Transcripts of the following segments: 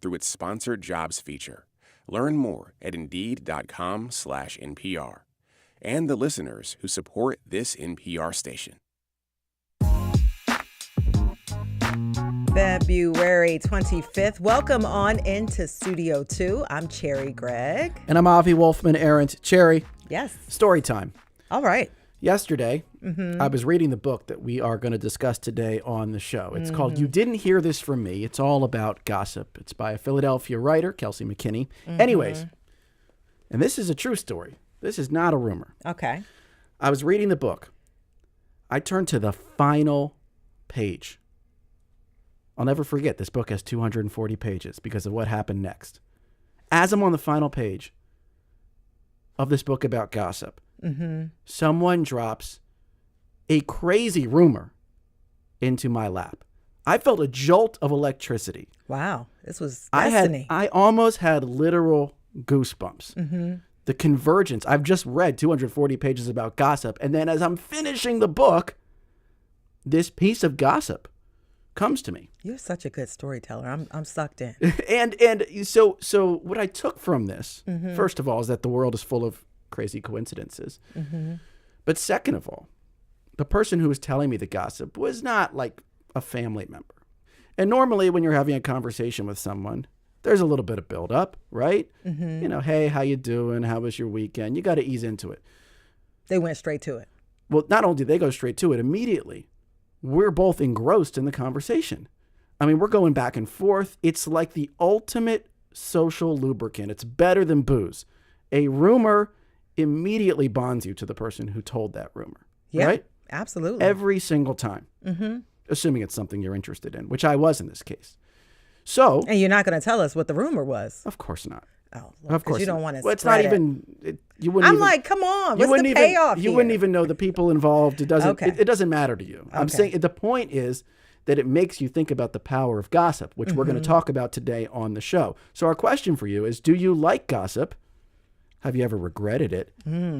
through its sponsored jobs feature. Learn more at Indeed.com/NPR. And the listeners who support this NPR station. February 25th. Welcome on into Studio 2. I'm Cherry Gregg. And I'm Avi Wolfman-Arent. Cherry. Yes. Story time. All right. Yesterday, I was reading the book that we are going to discuss today on the show. It's called You Didn't Hear This From Me. It's all about gossip. It's by a Philadelphia writer, Kelsey McKinney. Anyways, and this is a true story. This is not a rumor. Okay. I was reading the book. I turned to the final page. I'll never forget, this book has 240 pages because of what happened next. As I'm on the final page of this book about gossip, someone drops a crazy rumor into my lap. I felt a jolt of electricity. Wow. This was destiny. I almost had literal goosebumps. The convergence. I've just read 240 pages about gossip. And then as I'm finishing the book, this piece of gossip comes to me. You're such a good storyteller. I'm sucked in. And so what I took from this, first of all, is that the world is full of crazy coincidences. But second of all, the person who was telling me the gossip was not like a family member. And normally when you're having a conversation with someone, there's a little bit of buildup, right? You know, hey, how you doing? How was your weekend? You got to ease into it. They went straight to it. Well, not only did they go straight to it, immediately, we're both engrossed in the conversation. I mean, we're going back and forth. It's like the ultimate social lubricant. It's better than booze. A rumor immediately bonds you to the person who told that rumor. Yeah, right? Absolutely. Every single time. Assuming it's something you're interested in, which I was in this case. So. And you're not going to tell us what the rumor was. Of course not. Oh, Lord, of course you don't want to. Well, it's not even. You wouldn't. I'm even, like, come on. What's the payoff You here? wouldn't even know the people involved. It doesn't. Okay. It doesn't matter to you. I'm saying the point is that it makes you think about the power of gossip, which we're going to talk about today on the show. So our question for you is: do you like gossip? Have you ever regretted it?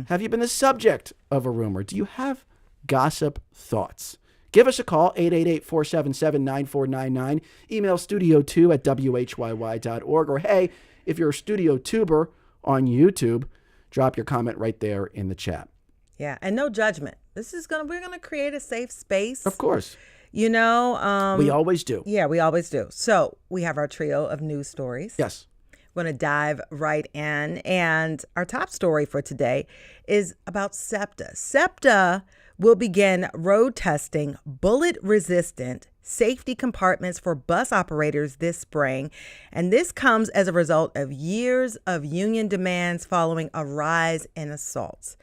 Have you been the subject of a rumor? Do you have gossip thoughts? Give us a call, 888-477-9499. Email studio2@whyy.org. Or, hey, if you're a studio tuber on YouTube, drop your comment right there in the chat. Yeah, and no judgment. We're gonna create a safe space. Of course. You know. We always do. Yeah, we always do. So we have our trio of news stories. Yes. We're going to dive right in. And our top story for today is about SEPTA. SEPTA will begin road testing bullet-resistant safety compartments for bus operators this spring. And this comes as a result of years of union demands following a rise in assaults.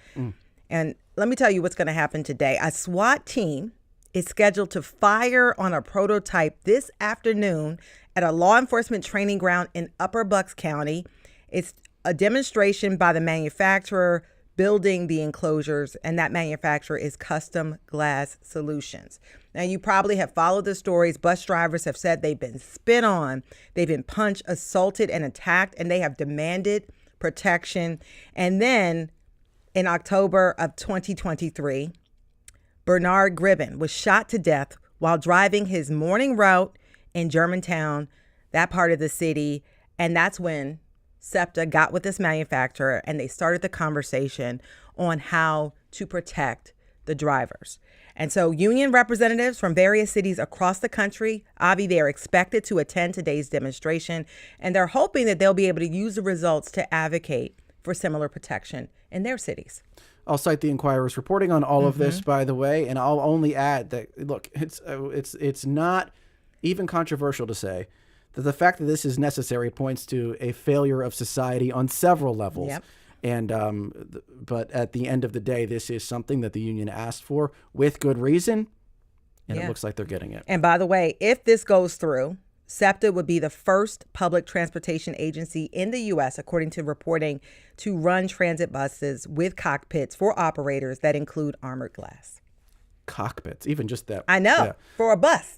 And let me tell you what's going to happen today. A SWAT team is scheduled to fire on a prototype this afternoon at a law enforcement training ground in Upper Bucks County. It's a demonstration by the manufacturer building the enclosures, and that manufacturer is Custom Glass Solutions. Now, you probably have followed the stories. Bus drivers have said they've been spit on, they've been punched, assaulted, and attacked, and they have demanded protection. And then in October of 2023, Bernard Gribben was shot to death while driving his morning route in Germantown, that part of the city. And that's when SEPTA got with this manufacturer and they started the conversation on how to protect the drivers. And so union representatives from various cities across the country, Avi, they're expected to attend today's demonstration, and they're hoping that they'll be able to use the results to advocate for similar protection in their cities. I'll cite the Inquirer's reporting on all of this, by the way, and I'll only add that, look, it's not even controversial to say that the fact that this is necessary points to a failure of society on several levels. Yep. And but at the end of the day, this is something that the union asked for with good reason, and it looks like they're getting it. And by the way, if this goes through, SEPTA would be the first public transportation agency in the U.S., according to reporting, to run transit buses with cockpits for operators that include armored glass. Cockpits, even just that. I know, for a bus.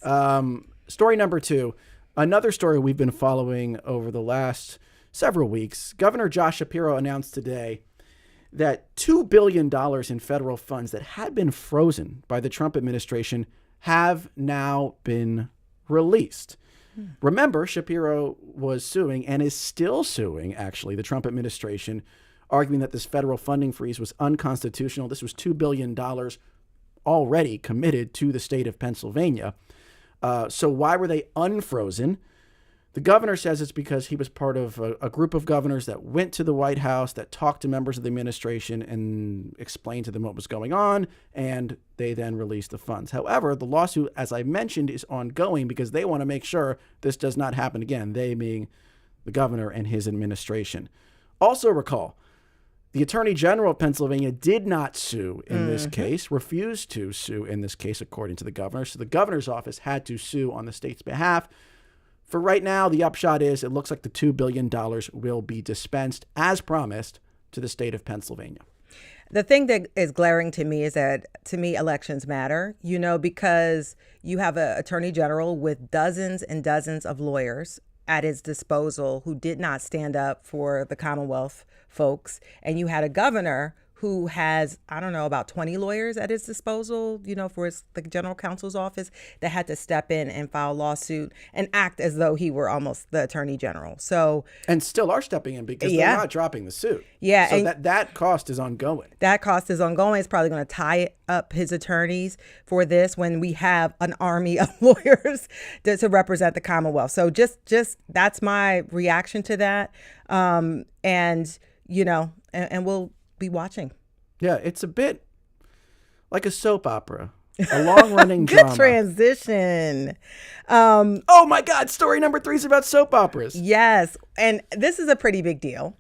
Story number 2, another story we've been following over the last several weeks. Governor Josh Shapiro announced today that $2 billion in federal funds that had been frozen by the Trump administration have now been released. Remember, Shapiro was suing and is still suing, actually, the Trump administration, arguing that this federal funding freeze was unconstitutional. This was $2 billion already committed to the state of Pennsylvania. So why were they unfrozen? The governor says it's because he was part of a group of governors that went to the White House, that talked to members of the administration and explained to them what was going on, and they then released the funds. However, the lawsuit, as I mentioned, is ongoing because they want to make sure this does not happen again, they being the governor and his administration. Also recall, the Attorney General of Pennsylvania did not sue in this case, refused to sue in this case, according to the governor. So the governor's office had to sue on the state's behalf. For right now, the upshot is it looks like the $2 billion will be dispensed, as promised, to the state of Pennsylvania. The thing that is glaring to me is that, to me, elections matter, because you have an attorney general with dozens and dozens of lawyers at his disposal who did not stand up for the Commonwealth folks. And you had a governor who has, I don't know, about 20 lawyers at his disposal, for the general counsel's office, that had to step in and file a lawsuit and act as though he were almost the attorney general. So, and still are stepping in because they're not dropping the suit. Yeah. So that cost is ongoing. That cost is ongoing. It's probably going to tie up his attorneys for this when we have an army of lawyers to represent the Commonwealth. So just that's my reaction to that. And we'll be watching. Yeah, it's a bit like a soap opera, a long-running Good drama. transition. Oh my God, story number 3 is about soap operas. Yes, and this is a pretty big deal.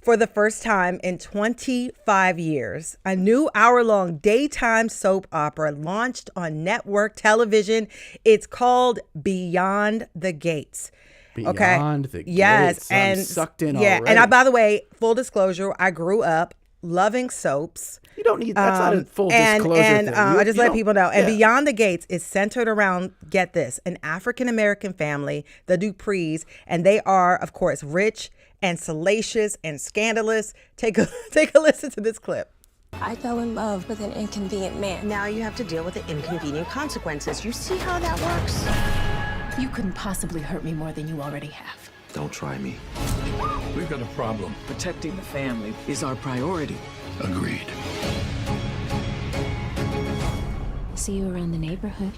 For the first time in 25 years, a new hour-long daytime soap opera launched on network television. It's called Beyond the Gates. Beyond the Gates. Yes, I'm sucked in already. And by the way, full disclosure, I grew up loving soaps. You don't need that's not a full disclosure and thing. I just let people know. And yeah. Beyond the Gates is centered around, get this, an African American family, the Duprees, and they are, of course, rich and salacious and scandalous. Take a listen to this clip. I fell in love with an inconvenient man. Now you have to deal with the inconvenient consequences. You see how that works? You couldn't possibly hurt me more than you already have. Don't try me. We've got a problem. Protecting the family is our priority. Agreed. See you around the neighborhood.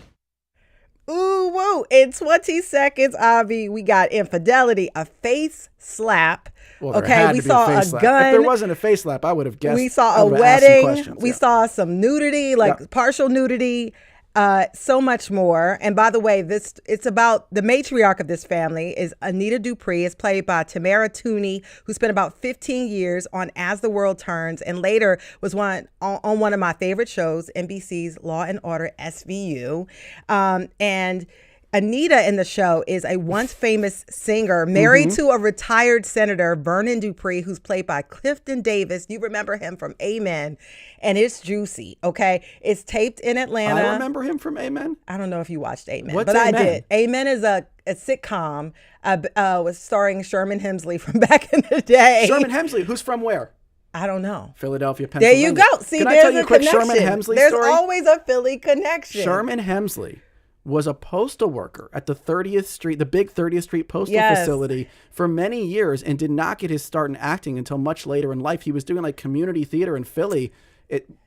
Ooh, whoa. In 20 seconds, Avi, we got infidelity, a face slap. Well, we saw a gun. If there wasn't a face slap, I would have guessed. We saw a wedding. We saw some nudity, partial nudity. So much more. And by the way, it's about the matriarch of this family is Anita Dupree. Is played by Tamara Tooney, who spent about 15 years on As the World Turns, and later was on one of my favorite shows, NBC's Law and Order SVU. And Anita in the show is a once famous singer married to a retired senator, Vernon Dupree, who's played by Clifton Davis. You remember him from Amen. And it's juicy, okay? It's taped in Atlanta. I remember him from Amen. I don't know if you watched Amen, What's but Amen? I did. Amen is a sitcom was starring Sherman Hemsley from back in the day. Sherman Hemsley, who's from where? I don't know. Philadelphia, Pennsylvania. There you go. See, Can I there's tell you a a quick connection. Sherman Hemsley There's story? always a Philly connection. Sherman Hemsley was a postal worker at the 30th Street, the big 30th Street postal facility for many years, and did not get his start in acting until much later in life. He was doing like community theater in Philly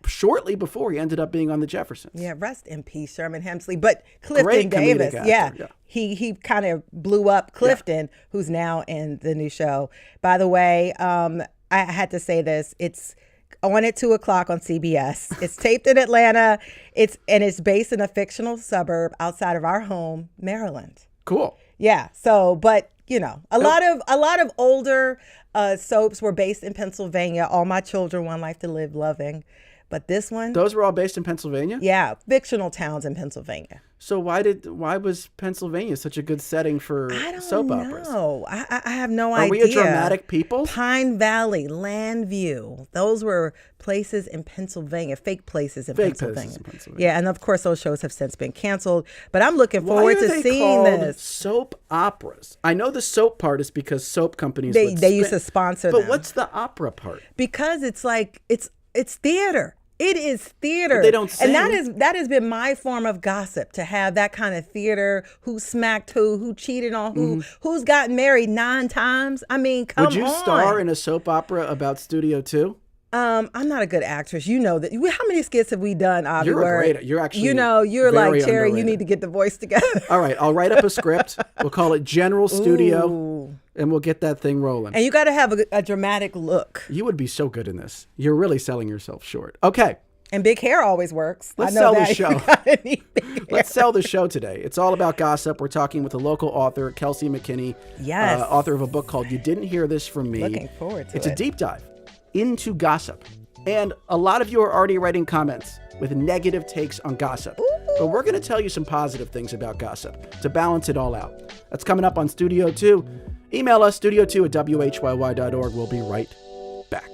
shortly before he ended up being on the Jeffersons. Yeah, rest in peace, Sherman Hemsley. But Clifton Davis, actor, he kind of blew up Clifton, who's now in the new show. By the way, I had to say this. It's on at 2:00 on CBS. It's taped in Atlanta. It's based in a fictional suburb outside of our home, Maryland. Cool. Yeah. So, but a lot of older soaps were based in Pennsylvania. All My Children, One Life to Live, Loving. But this one, those were all based in Pennsylvania? Yeah, fictional towns in Pennsylvania. So why was Pennsylvania such a good setting for soap operas? No, I have no idea. Are we a dramatic people? Pine Valley, Landview, those were places in Pennsylvania, fake places in Pennsylvania. Yeah, and of course those shows have since been canceled. But I'm looking forward to seeing this. Soap operas. I know the soap part is because soap companies they used to sponsor them. But what's the opera part? Because it's like it's theater. It is theater. But they don't sing. And that has been my form of gossip, to have that kind of theater. Who smacked who cheated on who's gotten married 9 times. I mean, come on. Would you star in a soap opera about Studio 2? I'm not a good actress. You know that. How many skits have we done, Avi? You're actually you're very like, Cherry, underrated. you need to get the voice together. All right, I'll write up a script. We'll call it General Studio, Ooh. and we'll get that thing rolling. And you got to have a dramatic look. You would be so good in this. You're really selling yourself short. Okay. And big hair always works. Let's I know sell that. the show. You gotta need big hair. Let's sell the show today. It's all about gossip. We're talking with a local author, Kelsey McKinney. Yes. Author of a book called You Didn't Hear This From Me. Looking forward to It's it. a deep dive into gossip. And a lot of you are already writing comments with negative takes on gossip. Ooh. But we're going to tell you some positive things about gossip to balance it all out. That's coming up on Studio 2. Email us, studio2@whyy.org. We'll be right back.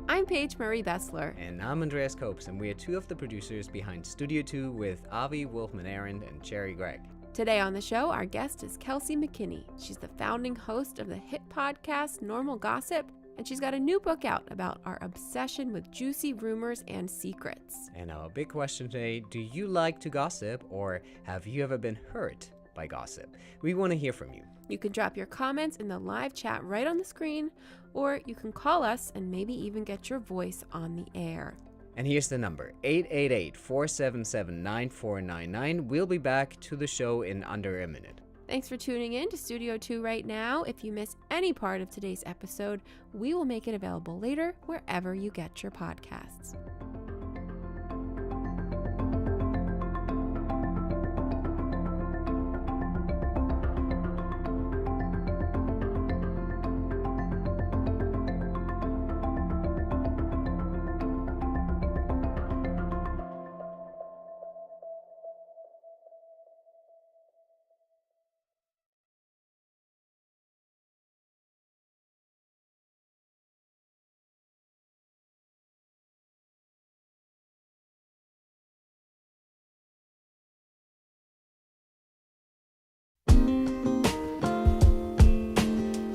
I'm Paige Marie Bessler. And I'm Andreas Copes, and we are 2 of the producers behind Studio 2 with Avi Wolfman-Arend and Cherry Gregg. Today on the show, our guest is Kelsey McKinney. She's the founding host of the hit podcast Normal Gossip, and she's got a new book out about our obsession with juicy rumors and secrets. And our big question today, do you like to gossip, or have you ever been hurt by gossip? We want to hear from you. You can drop your comments in the live chat right on the screen, or you can call us and maybe even get your voice on the air. And here's the number, 888-477-9499. We'll be back to the show in under a minute. Thanks for tuning in to Studio 2 right now. If you miss any part of today's episode, we will make it available later wherever you get your podcasts.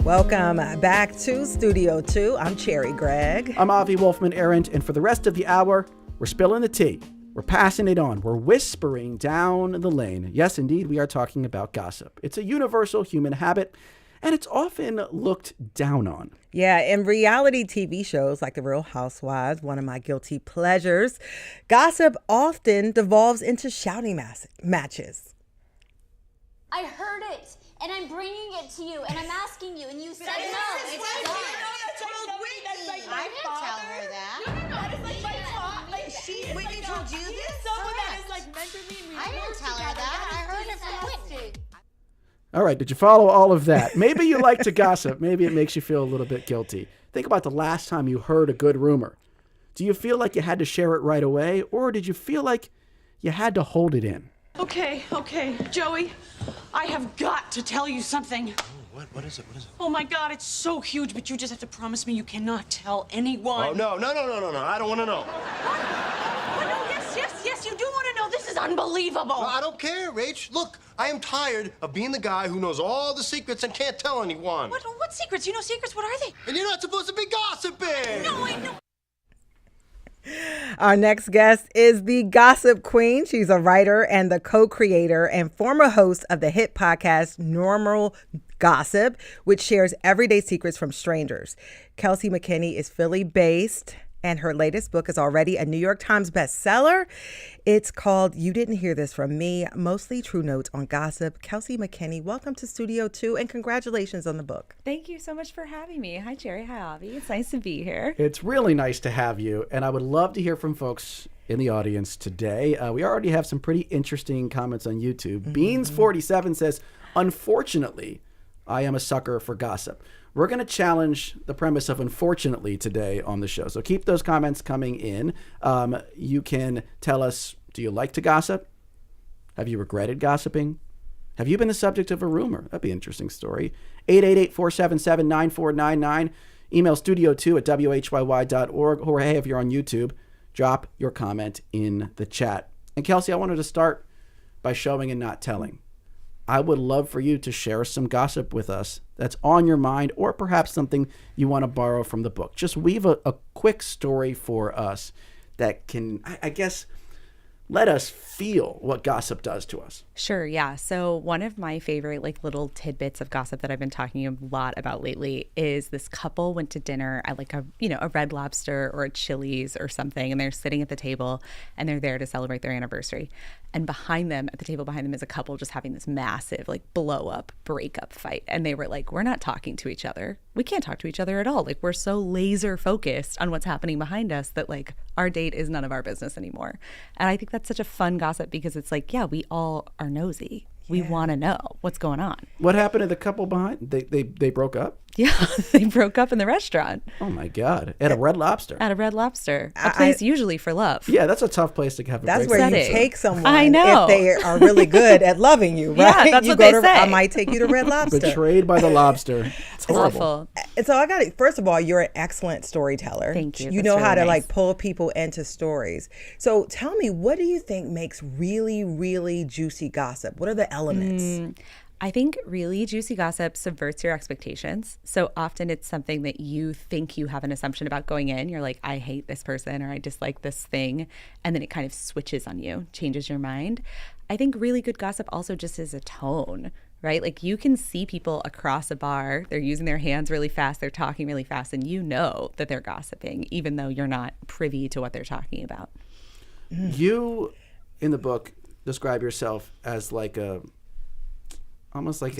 Welcome back to Studio 2. I'm Cherry Gregg. I'm Avi Wolfman-Arend, and for the rest of the hour, we're spilling the tea. We're passing it on. We're whispering down the lane. Yes, indeed, we are talking about gossip. It's a universal human habit, and it's often looked down on. Yeah, in reality TV shows like The Real Housewives, one of my guilty pleasures, gossip often devolves into shouting matches. I heard it, and I'm bringing it to you, and I'm asking you, and you said no. It's gone. I didn't tell her that. No, that is like my fault. Like Whitney told you this? Someone that is like meant for me. I didn't tell her that. I heard it from Whitney. All right, did you follow all of that? Maybe you like to gossip. Maybe it makes you feel a little bit guilty. Think about the last time you heard a good rumor. Do you feel like you had to share it right away, or did you feel like you had to hold it in? Okay, Joey, I have got to tell you something. Oh, what is it? Oh my God, it's so huge, but you just have to promise me you cannot tell anyone. Oh, no, I don't want to know. Oh, no, yes, you do want to know. This is unbelievable. No, I don't care, Rach. Look, I am tired of being the guy who knows all the secrets and can't tell anyone. What secrets? You know secrets? What are they? And you're not supposed to be gossiping. No, I know. Our next guest is the Gossip Queen. She's a writer and the co-creator and former host of the hit podcast Normal Gossip, which shares everyday secrets from strangers. Kelsey McKinney is Philly-based, and her latest book is already a New York Times bestseller. It's called You Didn't Hear This From Me, Mostly True Notes on Gossip. Kelsey McKinney, welcome to Studio 2, and congratulations on the book. Thank you so much for having me. Hi, Cherry. Hi, Avi. It's nice to be here. It's really nice to have you, and I would love to hear from folks in the audience today. We already have some pretty interesting comments on YouTube. Beans47 says, unfortunately, I am a sucker for gossip. We're going to challenge the premise of unfortunately today on the show. So keep those comments coming in. You can tell us, do you like to gossip? Have you regretted gossiping? Have you been the subject of a rumor? That'd be an interesting story. 888-477-9499. Email studio2@whyy.org. Or hey, if you're on YouTube, drop your comment in the chat. And Kelsey, I wanted to start by showing and not telling. I would love for you to share some gossip with us that's on your mind, or perhaps something you want to borrow from the book. Just weave a quick story for us that can, I guess, let us feel what gossip does to us. Sure, yeah. So one of my favorite like little tidbits of gossip that I've been talking a lot about lately is this couple went to dinner at like a Red Lobster or a Chili's or something, and they're sitting at the table and they're there to celebrate their anniversary. And behind them, at the table behind them, is a couple just having this massive like blow up, breakup fight. And they were like, we're not talking to each other. We can't talk to each other at all. Like, we're so laser focused on what's happening behind us that like our date is none of our business anymore. And I think that's such a fun gossip because it's like, yeah, we all are nosy. We want to know what's going on. What happened to the couple behind? They broke up? Yeah, they broke up in the restaurant. Oh my God. At a Red Lobster. At a Red Lobster. A place usually for love. Yeah, that's a tough place to have a That's break. where you take someone I know. if they are really good at loving you, right? Yeah, that's you what go they to, say. I might take you to Red Lobster. Betrayed by the lobster. It's horrible. Awful. And so I got it. First of all, you're an excellent storyteller. Thank you. You That's know how really to nice. like pull people into stories. So tell me, what do you think makes really, really juicy gossip? What are the elements? I think really juicy gossip subverts your expectations. So often it's something that you think you have an assumption about going in. You're like, I hate this person or I dislike this thing. And then it kind of switches on you, changes your mind. I think really good gossip also just is a tone, right? Like you can see people across a bar, they're using their hands really fast, they're talking really fast, and you know that they're gossiping, even though you're not privy to what they're talking about. You, in the book, describe yourself as like almost like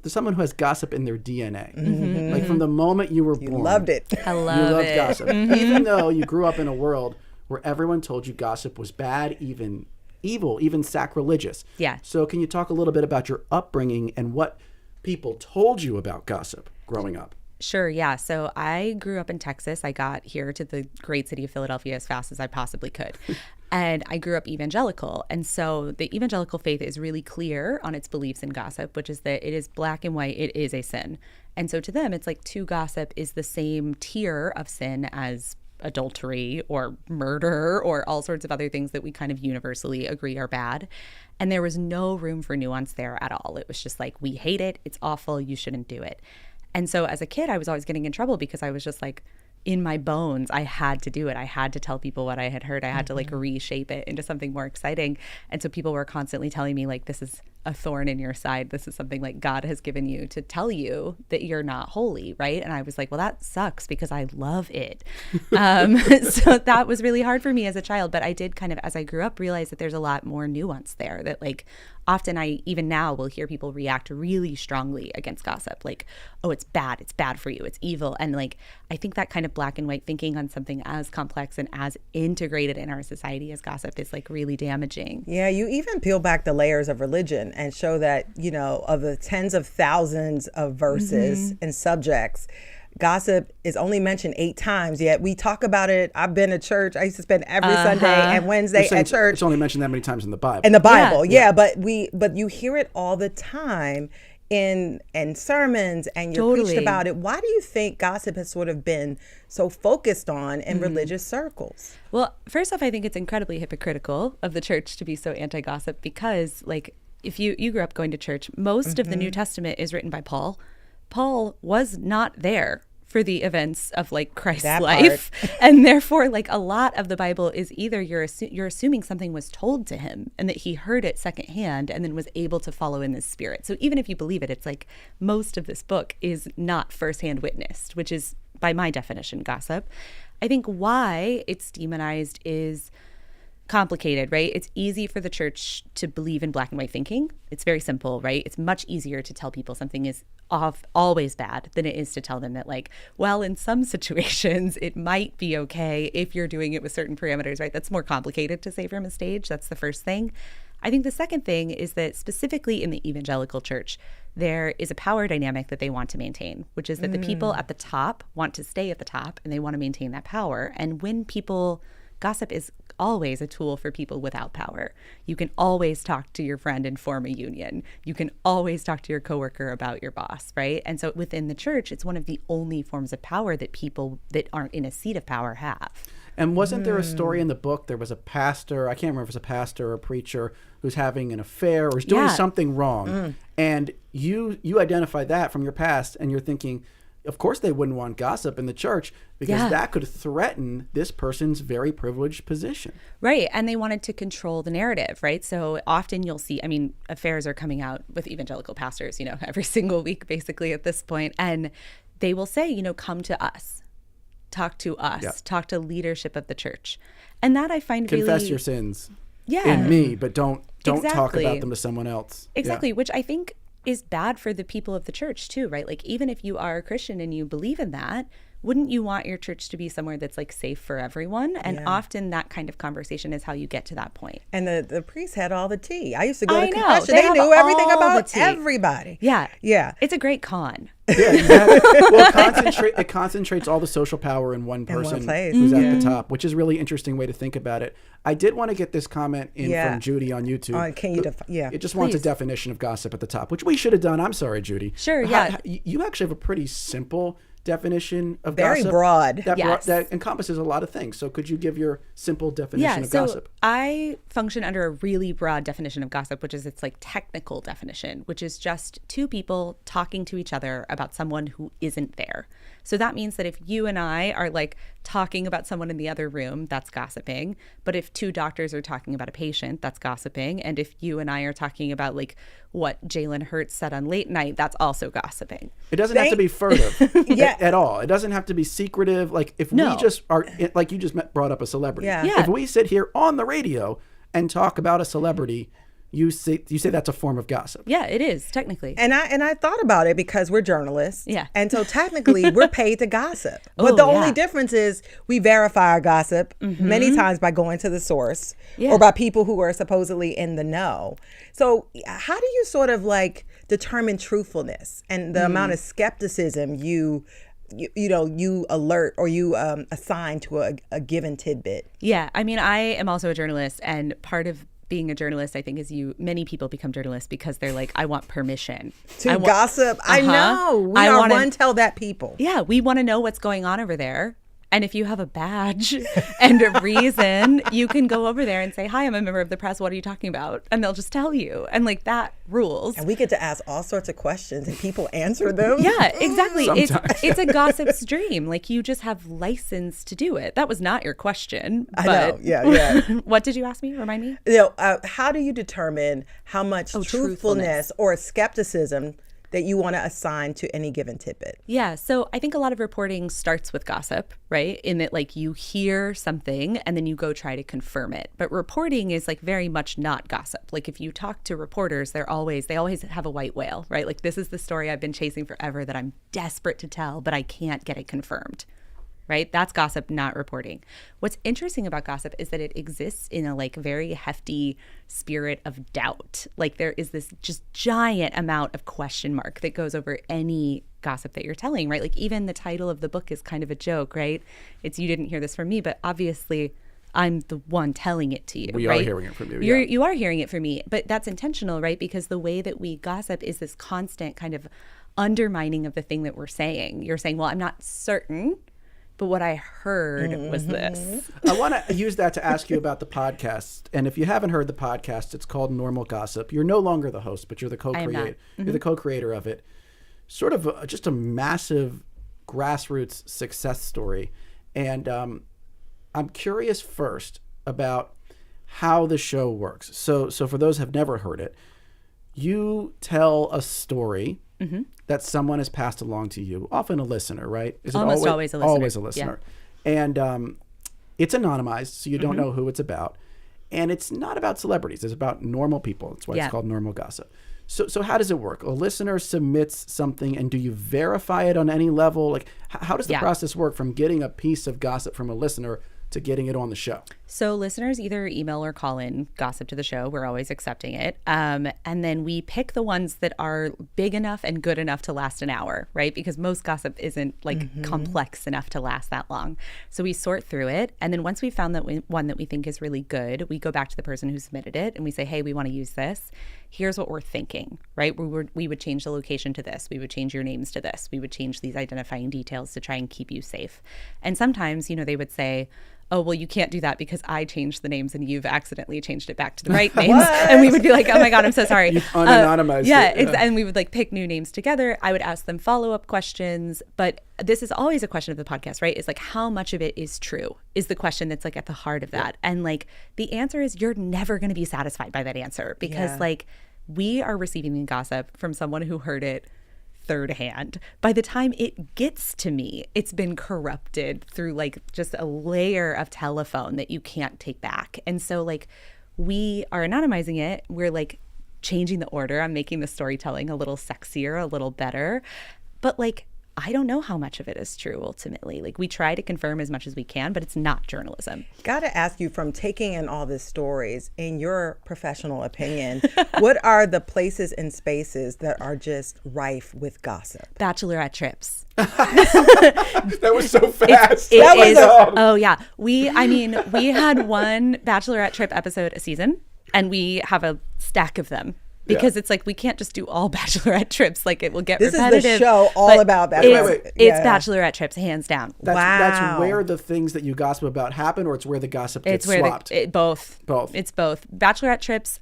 someone who has gossip in their DNA. Mm-hmm. Like from the moment you were born. You loved it. I You love loved it. gossip. Even though you grew up in a world where everyone told you gossip was bad, even evil, even sacrilegious. Yeah. So can you talk a little bit about your upbringing and what people told you about gossip growing up? Sure, yeah. So I grew up in Texas. I got here to the great city of Philadelphia as fast as I possibly could. And I grew up evangelical. And so the evangelical faith is really clear on its beliefs in gossip, which is that it is black and white, it is a sin. And so to them, it's like to gossip is the same tier of sin as adultery or murder or all sorts of other things that we kind of universally agree are bad. And there was no room for nuance there at all. It was just like, we hate it, it's awful, you shouldn't do it. And so as a kid, I was always getting in trouble because I was just like, in my bones, I had to do it. I had to tell people what I had heard. I had to like reshape it into something more exciting. And so people were constantly telling me like, this is a thorn in your side. This is something like God has given you to tell you that you're not holy, right? And I was like, well, that sucks because I love it. So that was really hard for me as a child. But I did kind of, as I grew up, realize that there's a lot more nuance there, that like often I, even now, will hear people react really strongly against gossip. Like, oh, it's bad for you, it's evil. And like, I think that kind of black and white thinking on something as complex and as integrated in our society as gossip is like really damaging. Yeah, you even peel back the layers of religion and show that, you know, of the tens of thousands of verses and subjects, gossip is only mentioned 8 times, yet we talk about it. I've been to church. I used to spend every Sunday and Wednesday at church. It's only mentioned that many times in the Bible. In the Bible, yeah. But you hear it all the time in sermons, and you're preached about it. Why do you think gossip has sort of been so focused on in religious circles? Well, first off, I think it's incredibly hypocritical of the church to be so anti-gossip because, like, if you grew up going to church, most of the New Testament is written by Paul. Paul was not there for the events of like Christ's life. And therefore, like a lot of the Bible is either you're assuming something was told to him and that he heard it secondhand and then was able to follow in this spirit. So even if you believe it, it's like most of this book is not firsthand witnessed, which is by my definition, gossip. I think why it's demonized is complicated, right? It's easy for the church to believe in black and white thinking. It's very simple, right? It's much easier to tell people something is always bad than it is to tell them that, like, well, in some situations it might be okay if you're doing it with certain parameters, right? That's more complicated to say from a stage. That's the first thing. I think the second thing is that specifically in the evangelical church, there is a power dynamic that they want to maintain, which is that the people at the top want to stay at the top and they want to maintain that power. And when people gossip is always a tool for people without power. You can always talk to your friend and form a union. You can always talk to your coworker about your boss, right? And so within the church, it's one of the only forms of power that people that aren't in a seat of power have. And wasn't there a story in the book? There was a pastor, I can't remember if it was a pastor or a preacher, who's having an affair or is doing something wrong. And you identified that from your past, and you're thinking, of course they wouldn't want gossip in the church because that could threaten this person's very privileged position. Right. And they wanted to control the narrative, right? So often you'll see, I mean, affairs are coming out with evangelical pastors, you know, every single week basically at this point. And they will say, you know, come to us, talk to us, talk to leadership of the church. And that I find Confess your sins in me, but don't talk about them to someone else. Exactly, which I think is bad for the people of the church too, right? Like even if you are a Christian and you believe in that, wouldn't you want your church to be somewhere that's like safe for everyone? And often that kind of conversation is how you get to that point. And the priests had all the tea. I used to go to know. confession. They knew everything about everybody. Yeah. Yeah. It's a great con. Yeah, exactly. Well, it concentrates all the social power in one person who's at the top, which is a really interesting way to think about it. I did want to get this comment in from Judy on YouTube. Can you It just wants a definition of gossip at the top, which we should have done. I'm sorry, Judy. Sure, You actually have a pretty simple definition of Very gossip. broad. That encompasses a lot of things. So could you give your simple definition of gossip? I function under a really broad definition of gossip, which is its like technical definition, which is just two people talking to each other about someone who isn't there. So that means that if you and I are like talking about someone in the other room, that's gossiping. But if two doctors are talking about a patient, that's gossiping. And if you and I are talking about like what Jalen Hurts said on late night, that's also gossiping. It doesn't have to be furtive at all. It doesn't have to be secretive. Like if we just are, like you just brought up a celebrity. If we sit here on the radio and talk about a celebrity, you say that's a form of gossip. Yeah, it is technically. And I thought about it because we're journalists. Yeah. And so technically we're paid to gossip. But the only difference is we verify our gossip many times by going to the source or by people who are supposedly in the know. So how do you sort of like determine truthfulness and the amount of skepticism you alert or you assign to a given tidbit? Yeah, I mean, I am also a journalist, and part of being a journalist, I think, is many people become journalists because they're like, I want permission to gossip. I know. Tell that people. Yeah, we want to know what's going on over there. And if you have a badge and a reason, you can go over there and say, hi, I'm a member of the press. What are you talking about? And they'll just tell you. And like that rules. And we get to ask all sorts of questions and people answer them. Yeah, exactly. It's a gossip's dream. Like you just have license to do it. That was not your question. I know. Yeah. What did you ask me? Remind me. How do you determine how much truthfulness or skepticism that you want to assign to any given tidbit? Yeah, so I think a lot of reporting starts with gossip, right? In that like you hear something and then you go try to confirm it. But reporting is like very much not gossip. Like if you talk to reporters, they always have a white whale, right? Like this is the story I've been chasing forever that I'm desperate to tell, but I can't get it confirmed. Right? That's gossip, not reporting. What's interesting about gossip is that it exists in a like very hefty spirit of doubt. Like there is this just giant amount of question mark that goes over any gossip that you're telling, right? Like even the title of the book is kind of a joke, right? It's you didn't hear this from me, but obviously I'm the one telling it to you. We right? are hearing it from you. You are hearing it from me, but that's intentional, right? Because the way that we gossip is this constant kind of undermining of the thing that we're saying. You're saying, well, I'm not certain, but what I heard was this. I want to use that to ask you about the podcast. And if you haven't heard the podcast, it's called Normal Gossip. You're no longer the host, but you're the co-creator. You're the co-creator of it. Sort of just a massive grassroots success story. And I'm curious first about how the show works. So for those who have never heard it, you tell a story that someone has passed along to you, often a listener, right? Is almost always a listener. Always a listener. Yeah. And it's anonymized, so you don't know who it's about. And it's not about celebrities. It's about normal people. That's why it's called Normal Gossip. So how does it work? A listener submits something, and do you verify it on any level? Like, how does the process work from getting a piece of gossip from a listener to getting it on the show? So listeners either email or call in gossip to the show. We're always accepting it. And then we pick the ones that are big enough and good enough to last an hour, right? Because most gossip isn't like complex enough to last that long. So we sort through it. And then once we found that one that we think is really good, we go back to the person who submitted it and we say, hey, we want to use this. Here's what we're thinking, right? We would change the location to this. We would change your names to this. We would change these identifying details to try and keep you safe. And sometimes, they would say, oh, well, you can't do that because I changed the names and you've accidentally changed it back to the right names. And we would be like, oh my God, I'm so sorry. You've unanonymized it. Yeah. And we would like pick new names together. I would ask them follow-up questions. But this is always a question of the podcast, right? Is like, how much of it is true is the question that's like at the heart of that. And like, the answer is you're never going to be satisfied by that answer because like we are receiving gossip from someone who heard it third hand. By the time it gets to me, it's been corrupted through like just a layer of telephone that you can't take back. And so like we are anonymizing it. We're like changing the order. I'm making the storytelling a little sexier, a little better. But like, I don't know how much of it is true ultimately. Like we try to confirm as much as we can, but it's not journalism. Got to ask you, from taking in all these stories, in your professional opinion, what are the places and spaces that are just rife with gossip? Bachelorette trips. That was so fast. Oh yeah. We had one Bachelorette trip episode a season, and we have a stack of them. Because it's like we can't just do all Bachelorette trips. Like it will get repetitive. This is the show all about Bachelorette. It's Bachelorette trips, hands down. That's where the things that you gossip about happen, or it's where the gossip gets swapped? Both. It's both. Bachelorette trips,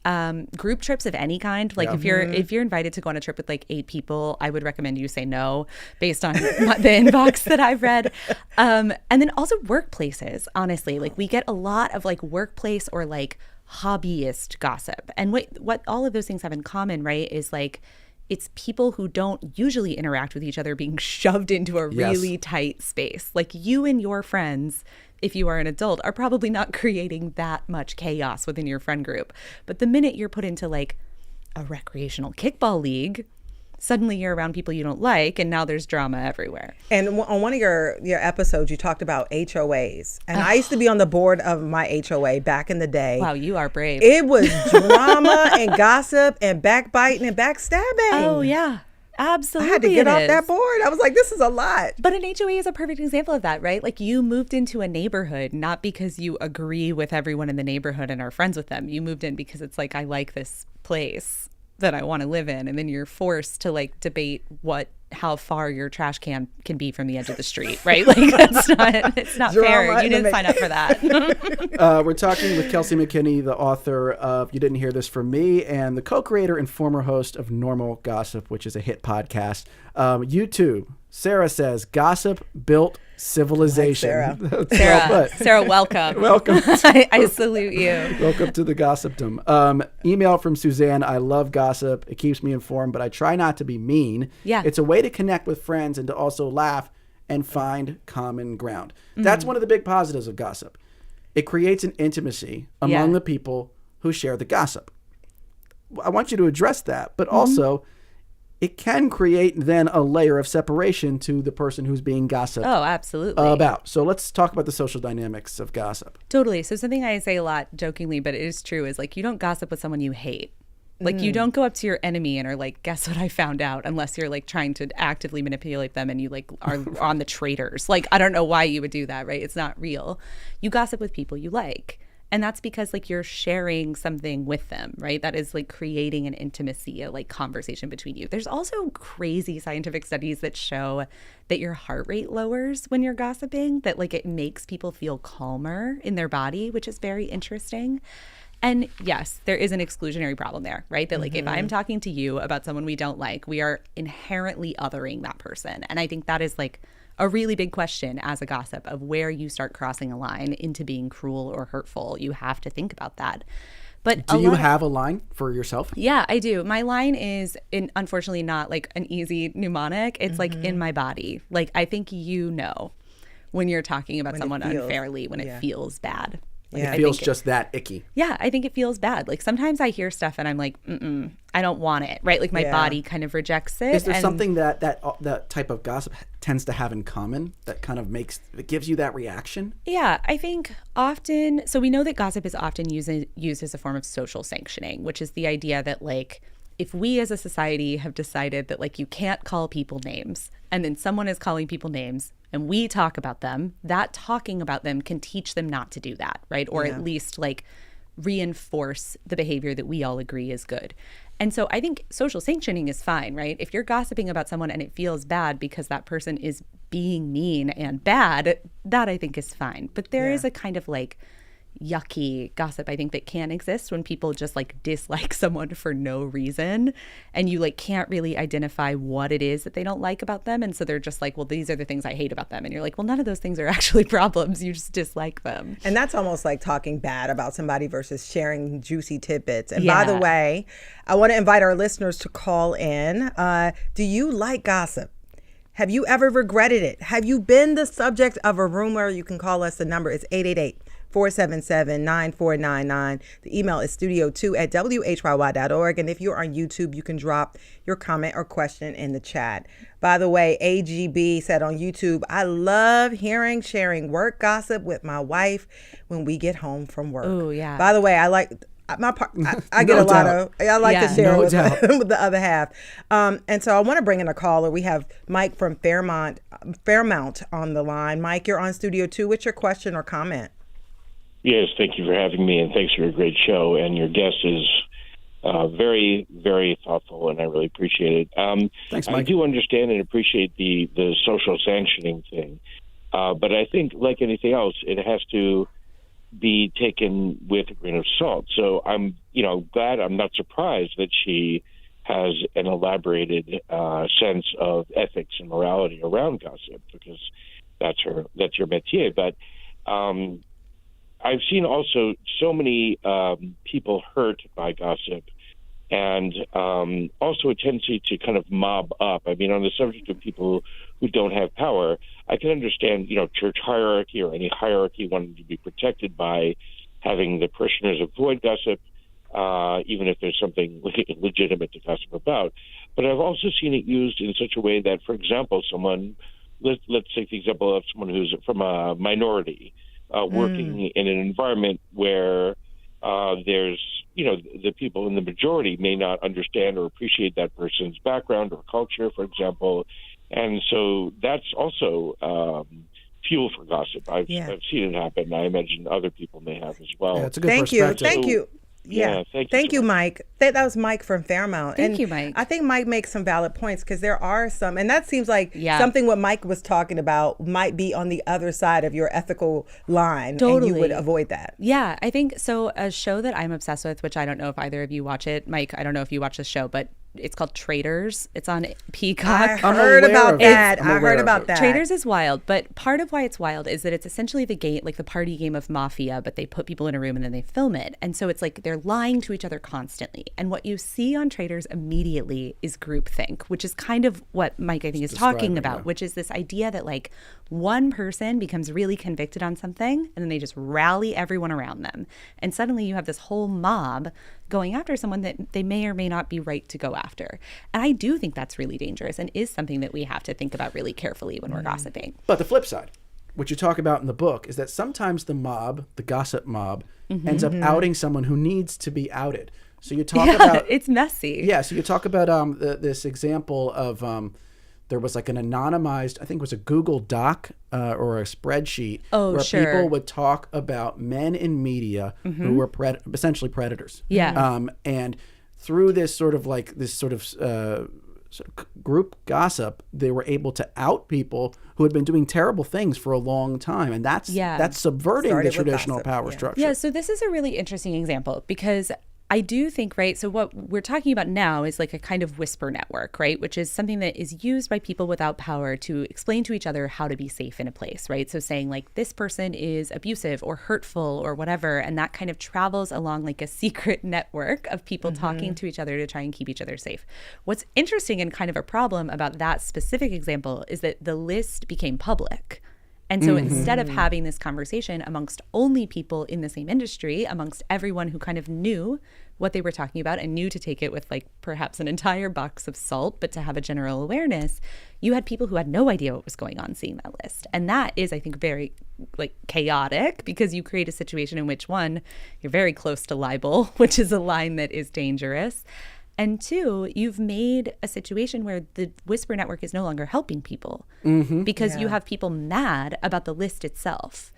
group trips of any kind. Like if you're invited to go on a trip with like 8 people, I would recommend you say no based on the inbox that I've read. And then also workplaces, honestly. Like we get a lot of like workplace or like hobbyist gossip. And what all of those things have in common, right, is like it's people who don't usually interact with each other being shoved into a really tight space. Like you and your friends, if you are an adult, are probably not creating that much chaos within your friend group. But the minute you're put into like a recreational kickball league, suddenly you're around people you don't like, and now there's drama everywhere. And on one of your episodes, you talked about HOAs. And I used to be on the board of my HOA back in the day. Wow, you are brave. It was drama and gossip and backbiting and backstabbing. Oh, yeah. Absolutely. I had to get off that board. I was like, this is a lot. But an HOA is a perfect example of that, right? Like you moved into a neighborhood, not because you agree with everyone in the neighborhood and are friends with them. You moved in because it's like, I like this place that I want to live in, and then you're forced to like debate how far your trash can be from the edge of the street, right? Like it's not fair. You didn't sign up for that. We're talking with Kelsey McKinney, the author of You Didn't Hear This From Me, and the co-creator and former host of Normal Gossip, which is a hit podcast. YouTube. Sarah says, gossip built civilization. Sarah, welcome. Welcome. I salute you. Welcome to the gossipdom. Email from Suzanne. I love gossip. It keeps me informed, but I try not to be mean. Yeah. It's a way to connect with friends and to also laugh and find common ground. That's one of the big positives of gossip. It creates an intimacy among the people who share the gossip. I want you to address that, but also it can create then a layer of separation to the person who's being gossiped about. So let's talk about the social dynamics of gossip. Totally. So something I say a lot jokingly, but it is true, is like you don't gossip with someone you hate. Like you don't go up to your enemy and are like, guess what I found out, unless you're like trying to actively manipulate them and you like are on the traitors. Like, I don't know why you would do that, right? It's not real. You gossip with people you like. And that's because like you're sharing something with them, right? That is like creating an intimacy, a like conversation between you. There's also crazy scientific studies that show that your heart rate lowers when you're gossiping, that like it makes people feel calmer in their body, which is very interesting. And yes, there is an exclusionary problem there, right? That like if I'm talking to you about someone we don't like, we are inherently othering that person. And I think that is like a really big question as a gossip of where you start crossing a line into being cruel or hurtful. You have to think about that. But do you have a line for yourself? Yeah, I do. My line is unfortunately not like an easy mnemonic. It's like in my body. Like I think you know when you're talking about someone unfairly, when it feels bad. Like it feels just that icky. Yeah, I think it feels bad. Like sometimes I hear stuff and I'm like, I don't want it, right? Like my body kind of rejects it. Is there something that type of gossip tends to have in common that kind of gives you that reaction? Yeah, I think often, so we know that gossip is often used as a form of social sanctioning, which is the idea that like, if we as a society have decided that like you can't call people names and then someone is calling people names and we talk about them, that talking about them can teach them not to do that, right? Or at least like reinforce the behavior that we all agree is good. And so I think social sanctioning is fine, right? If you're gossiping about someone and it feels bad because that person is being mean and bad, that I think is fine. But there is a kind of like yucky gossip, I think, that can exist when people just like dislike someone for no reason, and you like can't really identify what it is that they don't like about them, and so they're just like, well, these are the things I hate about them, and you're like, well, none of those things are actually problems, you just dislike them. And that's almost like talking bad about somebody versus sharing juicy tidbits. And by the way, I want to invite our listeners to call in. Do you like gossip? Have you ever regretted it? Have you been the subject of a rumor? You can call us. The number is 888-477-9499. The email is studio2@whyy.org. And if you're on YouTube, you can drop your comment or question in the chat. By the way, AGB said on YouTube, I love sharing work gossip with my wife when we get home from work. Oh, yeah. By the way, I like I get a lot of, I like to share with the other half. And so I want to bring in a caller. We have Mike from Fairmount on the line. Mike, you're on Studio 2. What's your question or comment? Yes, thank you for having me, and thanks for a great show. And your guest is very, very thoughtful, and I really appreciate it. Thanks, Mike. I do understand and appreciate the social sanctioning thing, but I think, like anything else, it has to be taken with a grain of salt. So I'm not surprised that she has an elaborated sense of ethics and morality around gossip, because that's her métier. But I've seen also so many people hurt by gossip, and also a tendency to kind of mob up. I mean, on the subject of people who don't have power, I can understand, church hierarchy or any hierarchy wanting to be protected by having the parishioners avoid gossip, even if there's something legitimate to gossip about. But I've also seen it used in such a way that, for example, let's take the example of someone who's from a minority, working in an environment where there's, the people in the majority may not understand or appreciate that person's background or culture, for example. And so that's also fuel for gossip. I've seen it happen. I imagine other people may have as well. Yeah, it's a good perspective. Thank you. Yeah. Thank you, Mike. That was Mike from Fairmount. Thank you, Mike. I think Mike makes some valid points, because there are some, and that seems like something what Mike was talking about might be on the other side of your ethical line. Totally. And you would avoid that. Yeah, I think so. A show that I'm obsessed with, which I don't know if either of you watch it. Mike, I don't know if you watch this show, but it's called Traitors. It's on Peacock. I heard about that. Traitors is wild, but part of why it's wild is that it's essentially the game, like the party game of Mafia, but they put people in a room and then they film it. And so it's like they're lying to each other constantly. And what you see on Traitors immediately is groupthink, which is kind of what Mike, I think, is talking about, which is this idea that like one person becomes really convicted on something and then they just rally everyone around them. And suddenly you have this whole mob going after someone that they may or may not be right to go after. And I do think that's really dangerous and is something that we have to think about really carefully when we're gossiping. But the flip side, which you talk about in the book, is that sometimes the mob, the gossip mob, ends up outing someone who needs to be outed. So you talk about... it's messy. Yeah, so you talk about this example of... there was like an anonymized, I think it was a Google Doc or a spreadsheet where people would talk about men in media who were essentially predators. Yeah. And through this sort of group gossip, they were able to out people who had been doing terrible things for a long time. And that's subverting the traditional power structure. Yeah, so this is a really interesting example, because I do think, right, so what we're talking about now is like a kind of whisper network, right, which is something that is used by people without power to explain to each other how to be safe in a place, right? So saying like this person is abusive or hurtful or whatever, and that kind of travels along like a secret network of people talking to each other to try and keep each other safe. What's interesting and kind of a problem about that specific example is that the list became public. And so instead of having this conversation amongst only people in the same industry, amongst everyone who kind of knew what they were talking about and knew to take it with like perhaps an entire box of salt, but to have a general awareness, you had people who had no idea what was going on seeing that list. And that is, I think, very like chaotic, because you create a situation in which, one, you're very close to libel, which is a line that is dangerous. And two, you've made a situation where the whisper network is no longer helping people because you have people mad about the list itself.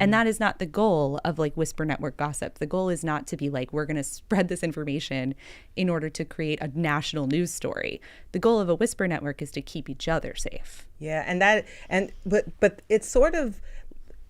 And that is not the goal of like Whisper Network gossip. The goal is not to be like, we're going to spread this information in order to create a national news story. The goal of a Whisper Network is to keep each other safe. Yeah, but it's sort of,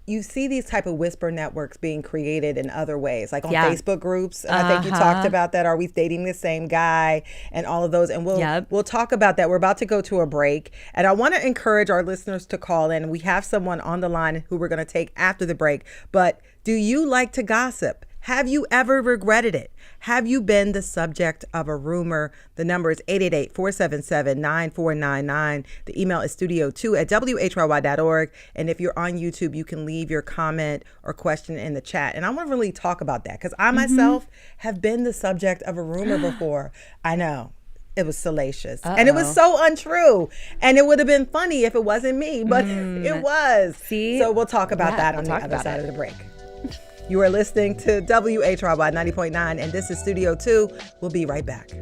you see these type of whisper networks being created in other ways, like on Facebook groups. And I think you talked about that. Are we dating the same guy? And all of those. And we'll talk about that. We're about to go to a break. And I want to encourage our listeners to call in. We have someone on the line who we're going to take after the break. But do you like to gossip? Have you ever regretted it? Have you been the subject of a rumor? The number is 888-477-9499. The email is studio2@whyy.org. And if you're on YouTube, you can leave your comment or question in the chat. And I want to really talk about that because I myself have been the subject of a rumor before. I know. It was salacious. And it was so untrue. And it would have been funny if it wasn't me, but it was. See? So we'll talk about that on the other side of the break. You are listening to WHYY 90.9, and this is Studio 2. We'll be right back.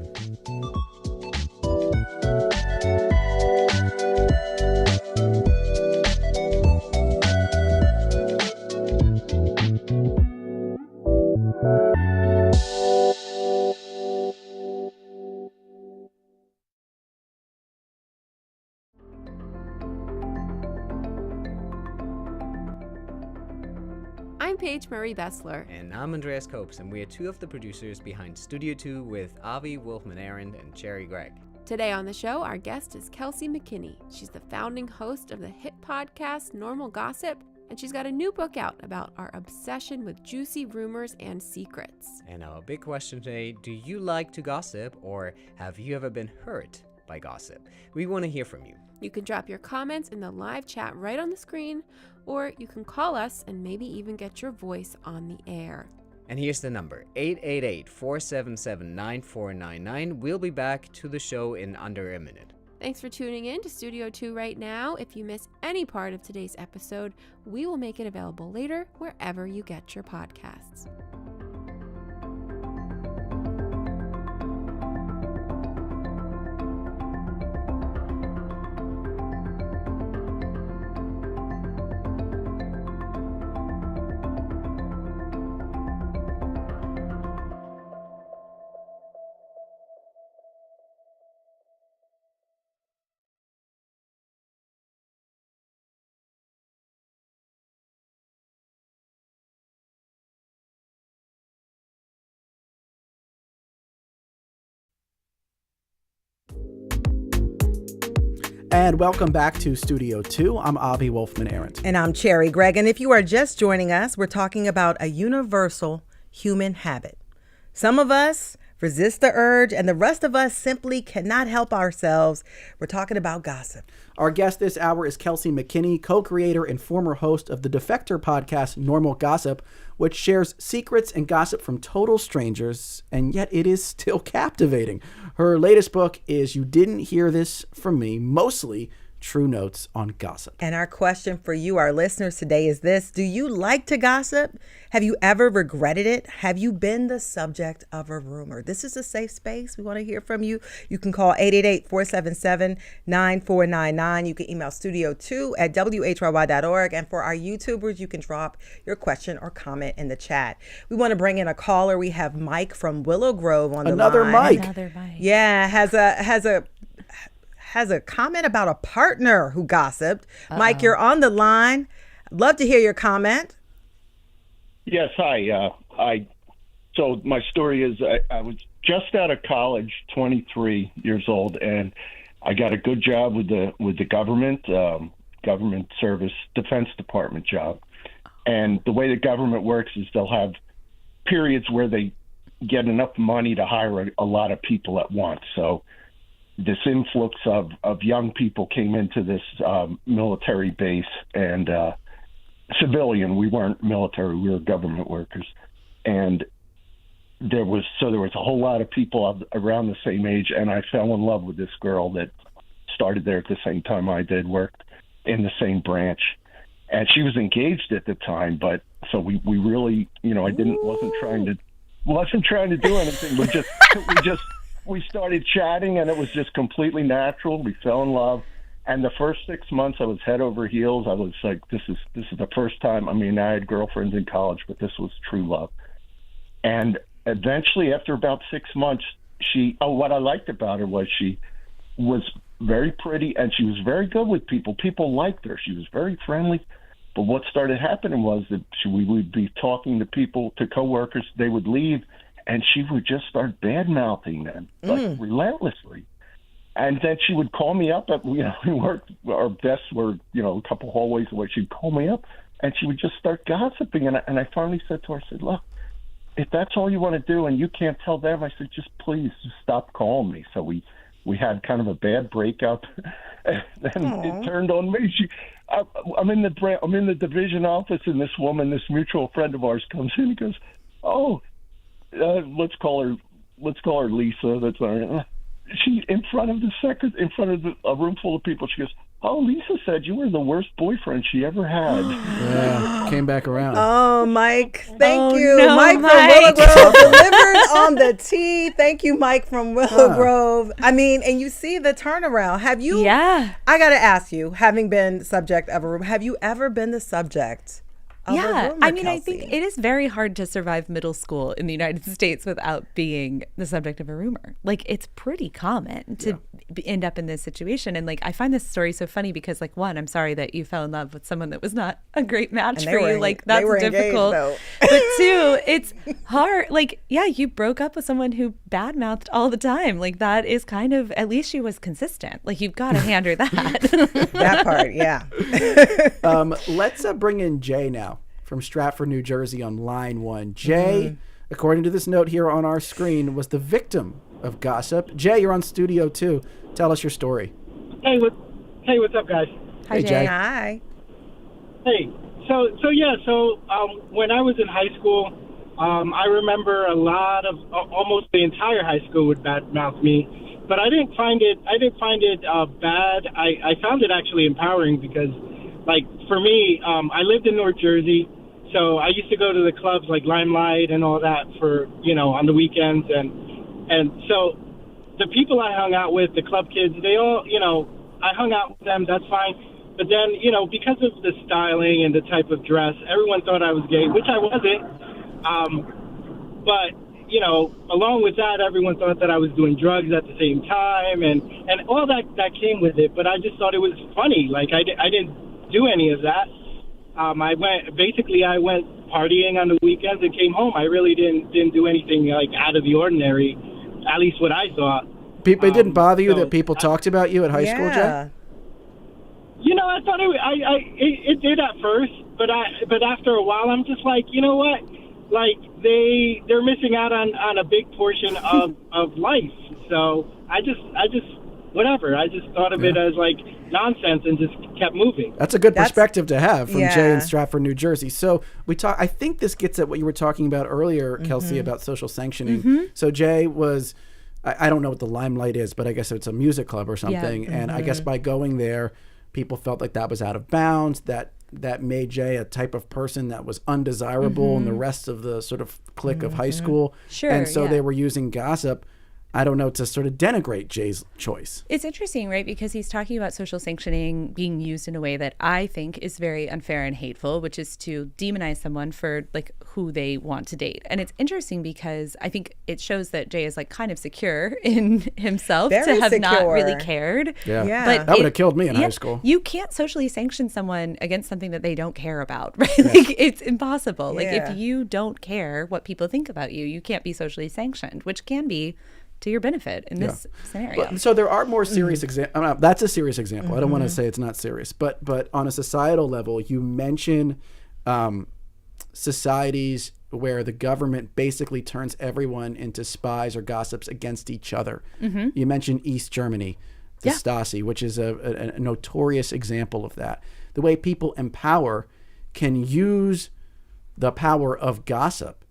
I'm Paige Marie Bessler. And I'm Andreas Copes, and we are two of the producers behind Studio 2 with Avi Wolfman-Arend and Cherry Gregg. Today on the show, our guest is Kelsey McKinney. She's the founding host of the hit podcast Normal Gossip, and she's got a new book out about our obsession with juicy rumors and secrets. And our big question today, do you like to gossip, or have you ever been hurt by gossip? We want to hear from you. You can drop your comments in the live chat right on the screen, or you can call us and maybe even get your voice on the air. And here's the number, 888-477-9499. We'll be back to the show in under a minute. Thanks for tuning in to Studio 2 right now. If you miss any part of today's episode, we will make it available later wherever you get your podcasts. And welcome back to Studio 2. I'm Avi Wolfman-Arend. And I'm Cherry Gregg. And if you are just joining us, we're talking about a universal human habit. Some of us resist the urge, and the rest of us simply cannot help ourselves. We're talking about gossip. Our guest this hour is Kelsey McKinney, co-creator and former host of the Defector podcast Normal Gossip, which shares secrets and gossip from total strangers, and yet it is still captivating. Her latest book is You Didn't Hear This From Me, mostly true notes on gossip. And our question for you, our listeners today, is this: do you like to gossip? Have you ever regretted it? Have you been the subject of a rumor? This is a safe space. We want to hear from you. You can call 888-477-9499. You can email studio2@whyy.org. And for our YouTubers, you can drop your question or comment in the chat. We want to bring in a caller. We have Mike from Willow Grove on the line. Another Mike. Yeah, has a comment about a partner who gossiped. Mike, you're on the line. Love to hear your comment. Yes, hi. So my story is I was just out of college, 23 years old, and I got a good job with the government service, Defense Department job. And the way the government works is they'll have periods where they get enough money to hire a lot of people at once. So this influx of young people came into this military base, and civilian. We weren't military. We were government workers. And there was a whole lot of people around the same age, and I fell in love with this girl that started there at the same time I did, worked in the same branch. And she was engaged at the time, but so we really, I wasn't trying to do anything. We started chatting, and it was just completely natural. We fell in love, And the first 6 months, I was head over heels. I was like, this is the first time. I mean, I had girlfriends in college, but this was true love. And eventually, after about 6 months, what I liked about her was she was very pretty and she was very good with people. People liked her. She was very friendly. But what started happening was that we would be talking to people, to coworkers. They would leave, and she would just start bad-mouthing them, like relentlessly. And then she would call me up. We worked, our desks were, a couple hallways away. She'd call me up, and she would just start gossiping. And I finally said to her, I said, look, if that's all you want to do and you can't tell them, I said, just please just stop calling me. So we had kind of a bad breakup, and then it turned on me. I'm in the division office, and this woman, this mutual friend of ours, comes in and goes, let's call her Lisa. That's all right. She in front of a room full of people. She goes, "Oh, Lisa said you were the worst boyfriend she ever had." Yeah, came back around. Oh, Mike, thank you. No, Mike from Willow Grove delivered on the tea. Thank you, Mike from Willow Grove. I mean, and you see the turnaround. Have you? Yeah. I got to ask you, having been subject of a rumor, have you ever been the subject of a rumor, I mean, Kelsey? I think it is very hard to survive middle school in the United States without being the subject of a rumor. Like, it's pretty common to end up in this situation. And like, I find this story so funny because, like, one, I'm sorry that you fell in love with someone that was not a great match for you. Like, that's difficult. But two, it's hard. Like, yeah, you broke up with someone who badmouthed all the time. Like, that is kind of, at least she was consistent. Like, you've got to hand her that. That part, yeah. Let's bring in Jay now from Stratford, New Jersey on line 1. Jay, according to this note here on our screen, was the victim of gossip. Jay, you're on Studio 2. Tell us your story. Hey, what's up, guys? Hi, Jay. Hi. Hey, so when I was in high school, I remember a lot of almost the entire high school would badmouth me, but I didn't find it bad. I found it actually empowering because, like, for me, I lived in North Jersey, so I used to go to the clubs like Limelight and all that for, on the weekends, and so the people I hung out with, the club kids, they all, I hung out with them, that's fine. But then, because of the styling and the type of dress, everyone thought I was gay, which I wasn't. But, along with that, everyone thought that I was doing drugs at the same time and all that came with it. But I just thought it was funny. Like, I didn't do any of that. I went partying on the weekends and came home. I really didn't do anything, like, out of the ordinary, at least what I thought. It didn't bother you that people talked about you at high school, Jay? I thought it did at first, but after a while, I'm just like, you know what? Like, they're missing out on a big portion of life. So I just whatever. I just thought of it as like nonsense and just kept moving. That's a good perspective to have from Jay in Stratford, New Jersey. So I think this gets at what you were talking about earlier, Kelsey, about social sanctioning. So Jay was, I don't know what the Limelight is, but I guess it's a music club or something. And I guess by going there, people felt like that was out of bounds, that made Jay a type of person that was undesirable in the rest of the sort of clique of high school. Sure, and so they were using gossip, I don't know, to sort of denigrate Jay's choice. It's interesting, right? Because he's talking about social sanctioning being used in a way that I think is very unfair and hateful, which is to demonize someone for like who they want to date. And it's interesting because I think it shows that Jay is like kind of secure in himself to have not really cared. Yeah. But that would have killed me in high school. You can't socially sanction someone against something that they don't care about, right? Like, it's impossible. Like, if you don't care what people think about you, you can't be socially sanctioned, which can be to your benefit in this scenario. But, so there are more serious examples. That's a serious example. I don't want to say it's not serious. But on a societal level, you mention societies where the government basically turns everyone into spies or gossips against each other. You mentioned East Germany, the Stasi, which is a notorious example of that. The way people in power can use the power of gossip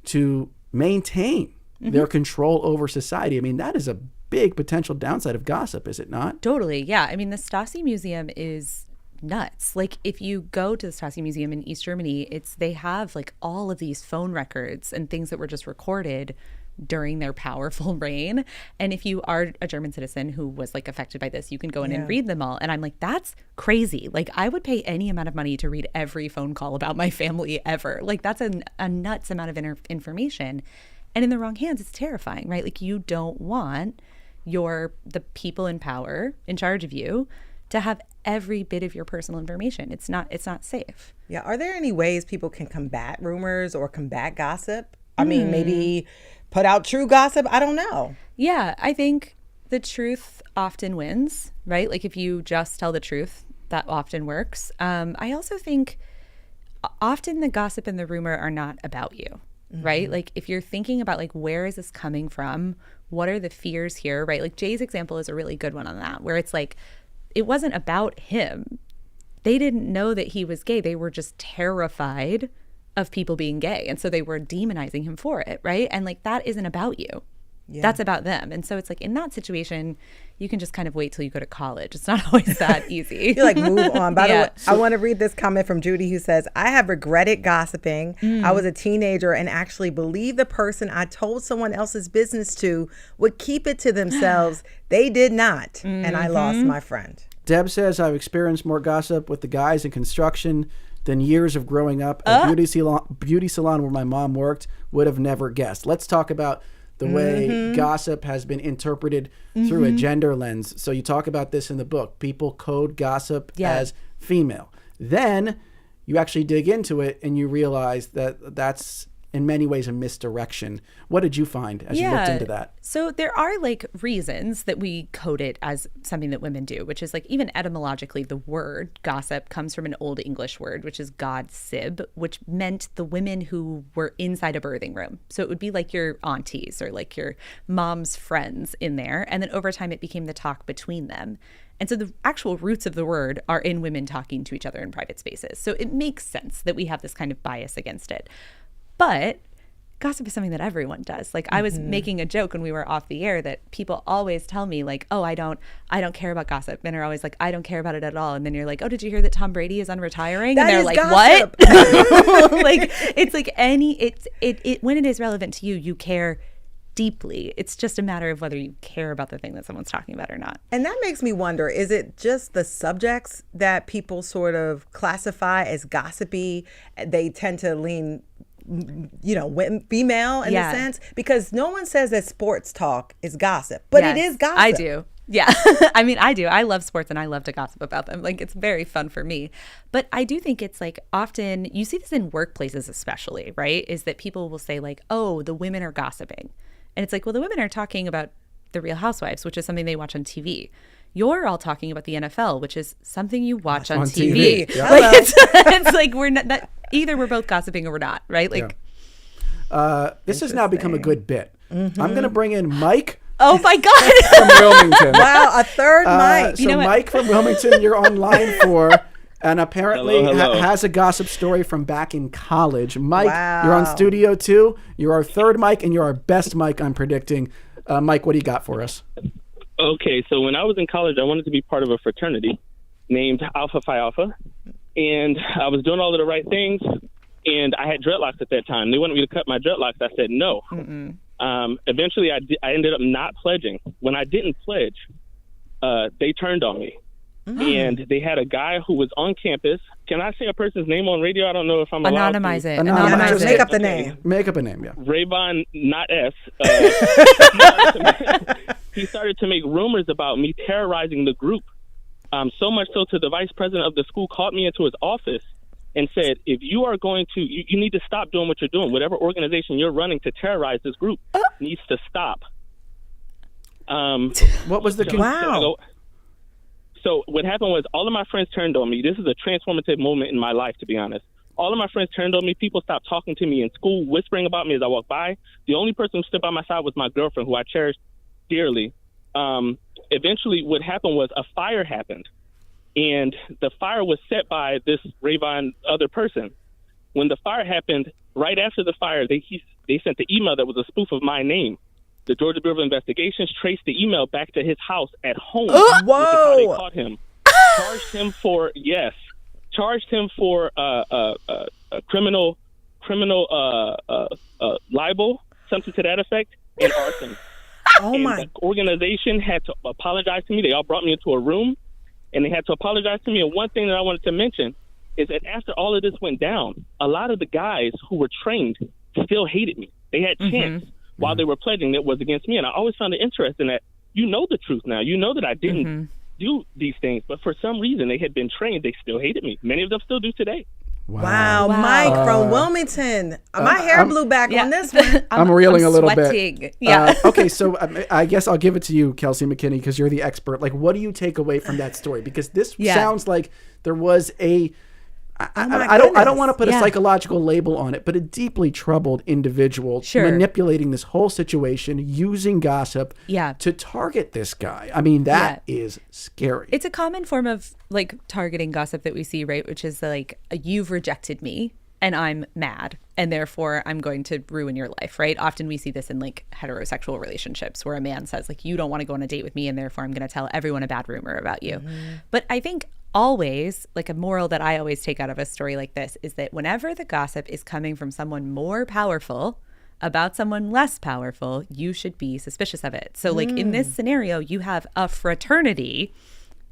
to maintain their control over society. I mean, that is a big potential downside of gossip, is it not? Totally, yeah. I mean, the Stasi Museum is nuts. Like, if you go to the Stasi Museum in East Germany, they have like all of these phone records and things that were just recorded during their powerful reign. And if you are a German citizen who was like affected by this, you can go in and read them all. And I'm like, that's crazy. Like, I would pay any amount of money to read every phone call about my family ever. Like, that's a nuts amount of information. And in the wrong hands, it's terrifying, right? Like, you don't want the people in power in charge of you to have every bit of your personal information. It's not safe. Yeah. Are there any ways people can combat rumors or combat gossip? I mean, maybe put out true gossip. I don't know. Yeah, I think the truth often wins, right? Like, if you just tell the truth, that often works. I also think often the gossip and the rumor are not about you, right? Like, if you're thinking about like, where is this coming from? What are the fears here, right? Like, Jay's example is a really good one on that, where it's like, it wasn't about him. They didn't know that he was gay. They were just terrified of people being gay. And so they were demonizing him for it, right? And like, that isn't about you. Yeah. That's about them. And so it's like, in that situation, you can just kind of wait till you go to college. It's not always that easy. You like move on. By the way, I want to read this comment from Judy, who says, I have regretted gossiping. I was a teenager and actually believed the person I told someone else's business to would keep it to themselves. They did not. And I lost my friend. Deb says, I've experienced more gossip with the guys in construction than years of growing up at beauty salon where my mom worked. Would have never guessed. Let's talk about the way gossip has been interpreted through a gender lens. So you talk about this in the book. People code gossip as female. Then you actually dig into it and you realize that that's in many ways a misdirection. What did you find as you looked into that? So there are like reasons that we code it as something that women do, which is like, even etymologically, the word gossip comes from an old English word, which is god sib, which meant the women who were inside a birthing room. So it would be like your aunties or like your mom's friends in there. And then over time it became the talk between them. And so the actual roots of the word are in women talking to each other in private spaces. So it makes sense that we have this kind of bias against it. But gossip is something that everyone does. Like, I was making a joke when we were off the air that people always tell me like, oh, I don't care about gossip. Men are always like, I don't care about it at all. And then you're like, oh, did you hear that Tom Brady is unretiring? That and they're is like, gossip. what? Like, it's like it when it is relevant to you, you care deeply. It's just a matter of whether you care about the thing that someone's talking about or not. And that makes me wonder, is it just the subjects that people sort of classify as gossipy? They tend to lean, female in a sense, because no one says that sports talk is gossip, but it is gossip. I do. Yeah. I mean, I do. I love sports and I love to gossip about them. Like, it's very fun for me. But I do think it's like, often you see this in workplaces especially, right? Is that people will say like, oh, the women are gossiping. And it's like, well, the women are talking about the Real Housewives, which is something they watch on TV. You're all talking about the NFL, which is something you watch on TV. Yeah. Like, it's like, we're not that, either we're both gossiping or we're not, right? Like, this has now become a good bit. I'm going to bring in Mike. Oh my God! From Wilmington. Wow, a third Mike. So Mike from Wilmington, you're on line 4, and apparently has a gossip story from back in college. Mike, you're on Studio 2. You're our third Mike, and you're our best Mike, I'm predicting. Mike, what do you got for us? Okay, so when I was in college, I wanted to be part of a fraternity named Alpha Phi Alpha, and I was doing all of the right things, and I had dreadlocks at that time. They wanted me to cut my dreadlocks. I said no. Eventually, I ended up not pledging. When I didn't pledge, they turned on me. And they had a guy who was on campus. Can I say a person's name on radio? I don't know if I'm allowed to. Anonymize it. Anonymize it. Make up the name. Make up a name, yeah. Rayvon, not S. He started to make rumors about me terrorizing the group. So much so to the vice president of the school called me into his office and said, if you are going to, you need to stop doing what you're doing. Whatever organization you're running to terrorize this group needs to stop. What was the... Wow. So what happened was all of my friends turned on me. This is a transformative moment in my life, to be honest. All of my friends turned on me. People stopped talking to me in school, whispering about me as I walked by. The only person who stood by my side was my girlfriend, who I cherished dearly. Eventually, what happened was a fire happened. And the fire was set by this Rayvon other person. When the fire happened, right after the fire, they sent the email that was a spoof of my name. The Georgia Bureau of Investigations traced the email back to his house at home. Whoa! Which is how they caught him. Charged him for criminal libel, something to that effect. and arson. Oh and my! The organization had to apologize to me. They all brought me into a room, and they had to apologize to me. And one thing that I wanted to mention is that after all of this went down, a lot of the guys who were trained still hated me. They had chants while they were pledging that was against me. And I always found it interesting that you know the truth now. You know that I didn't do these things, but for some reason they had been trained. They still hated me. Many of them still do today. Wow. Mike from Wilmington. My hair blew back on this one. I'm reeling a little sweating. bit. Yeah. Okay, so I guess I'll give it to you, Kelsey McKinney, because you're the expert. Like, what do you take away from that story? Because this sounds like there was a I don't want to put a psychological label on it, but a deeply troubled individual manipulating this whole situation, using gossip to target this guy. I mean, that is scary. It's a common form of like targeting gossip that we see, right? Which is like, you've rejected me and I'm mad and therefore I'm going to ruin your life, right? Often we see this in like heterosexual relationships where a man says like, you don't want to go on a date with me and therefore I'm going to tell everyone a bad rumor about you. But I think always, like a moral that I always take out of a story like this is that whenever the gossip is coming from someone more powerful about someone less powerful, you should be suspicious of it. So like in this scenario, you have a fraternity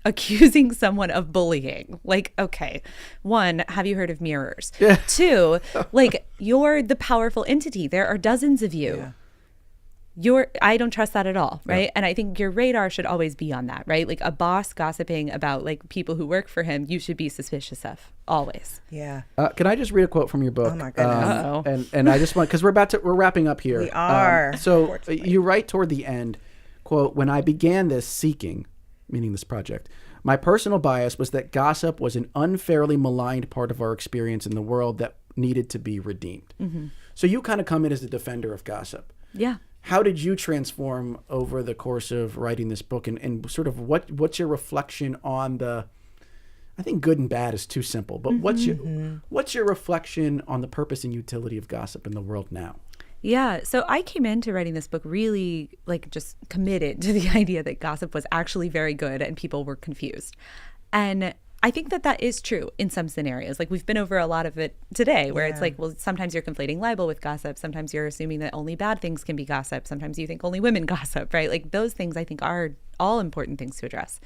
accusing someone of bullying. Like, okay, one, have you heard of mirrors? Yeah. Two, like you're the powerful entity. There are dozens of you. Yeah. I don't trust that at all, right? Yep. And I think your radar should always be on that, right? Like a boss gossiping about like people who work for him, you should be suspicious of, always. Yeah. Can I just read a quote from your book? Oh my goodness. And I just want, because we're wrapping up here. We are. So you write toward the end, quote, "When I began this seeking," meaning this project, "my personal bias was that gossip was an unfairly maligned part of our experience in the world that needed to be redeemed." So you kind of come in as the defender of gossip. Yeah. How did you transform over the course of writing this book, and sort of what's your reflection on the, I think good and bad is too simple, but what's your reflection on the purpose and utility of gossip in the world now? Yeah. So I came into writing this book really like just committed to the idea that gossip was actually very good and people were confused. And I think that that is true in some scenarios. Like we've been over a lot of it today where it's like, well, sometimes you're conflating libel with gossip. Sometimes you're assuming that only bad things can be gossip. Sometimes you think only women gossip, right? Like those things I think are all important things to address.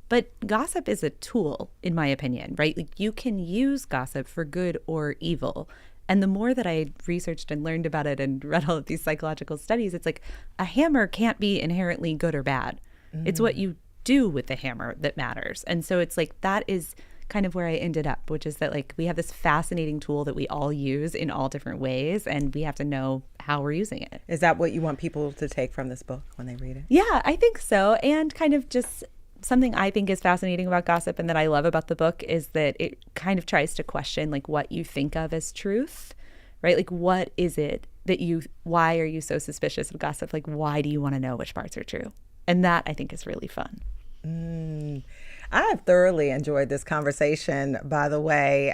But gossip is a tool, in my opinion, right? Like you can use gossip for good or evil. And the more that I researched and learned about it and read all of these psychological studies, it's like a hammer can't be inherently good or bad. It's what you do with the hammer that matters. And so it's like that is kind of where I ended up, which is that like we have this fascinating tool that we all use in all different ways and we have to know how we're using it. Is that what you want people to take from this book when they read it? Yeah, I think so. And kind of just something I think is fascinating about gossip and that I love about the book is that it kind of tries to question like what you think of as truth, right? Like what is it that why are you so suspicious of gossip? Like why do you want to know which parts are true? And that I think is really fun. I have thoroughly enjoyed this conversation, by the way.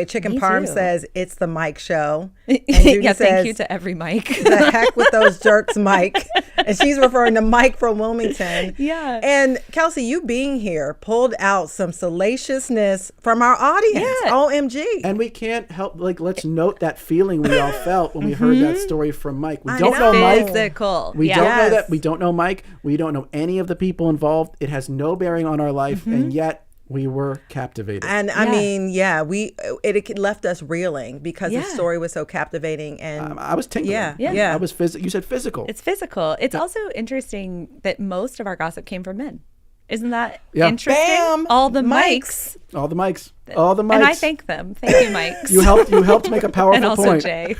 Chicken Me Parm too. says it's the Mike show. And Yeah, says, thank you to every Mike. The heck with those jerks, Mike. And she's referring to Mike from Wilmington. Yeah. And Kelsey, you being here pulled out some salaciousness from our audience. Yeah. OMG. And we can't help, like, let's note that feeling we all felt when we heard that story from Mike. We don't know Mike. Physical. We don't know that. We don't know Mike. We don't know any of the people involved. It has no bearing on our life, and yet we were captivated. And I mean, it left us reeling because the story was so captivating. And I was tingling. Yeah. I was you said physical. It's physical. It's also interesting that most of our gossip came from men. Isn't that interesting? Bam! All the mics. All the mics. All the mics. And I thank them. Thank you, Mikes. You helped make a powerful and also point. Jay.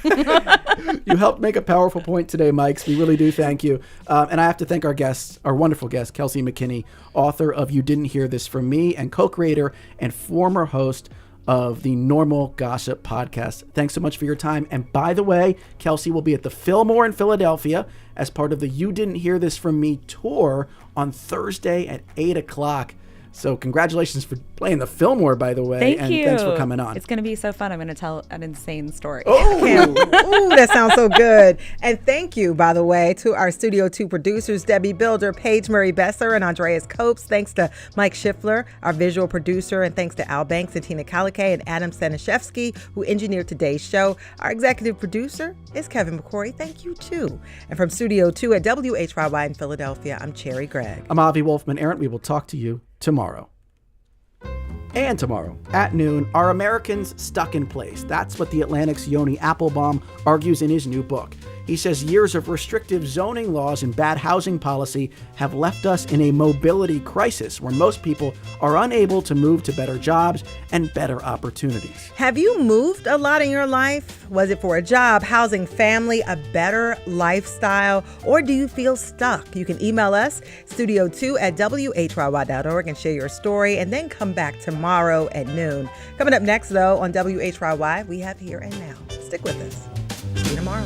You helped make a powerful point today, Mikes. We really do thank you. And I have to thank our guests, our wonderful guest, Kelsey McKinney, author of You Didn't Hear This From Me and co-creator and former host of the Normal Gossip podcast. Thanks so much for your time. And by the way, Kelsey will be at the Fillmore in Philadelphia as part of the You Didn't Hear This From Me tour on Thursday at 8 o'clock. So congratulations for playing the Fillmore, by the way. Thank you. Thanks for coming on. It's going to be so fun. I'm going to tell an insane story. Ooh, that sounds so good. And thank you, by the way, to our Studio 2 producers, Debbie Builder, Paige Murray Besser, and Andreas Copes. Thanks to Mike Schiffler, our visual producer, and thanks to Al Banks and Tina Kalikay and Adam Staniszewski, who engineered today's show. Our executive producer is Kevin McCory. Thank you, too. And from Studio 2 at WHYY in Philadelphia, I'm Cherry Gregg. I'm Avi Wolfman-Arent. We will talk to you tomorrow. And tomorrow at noon, are Americans stuck in place? That's what The Atlantic's Yoni Applebaum argues in his new book. He says years of restrictive zoning laws and bad housing policy have left us in a mobility crisis where most people are unable to move to better jobs and better opportunities. Have you moved a lot in your life? Was it for a job, housing, family, a better lifestyle, or do you feel stuck? You can email us, studio2 at whyy.org, and share your story, and then come back tomorrow at noon. Coming up next, though, on WHYY, we have Here and Now. Stick with us. See you tomorrow.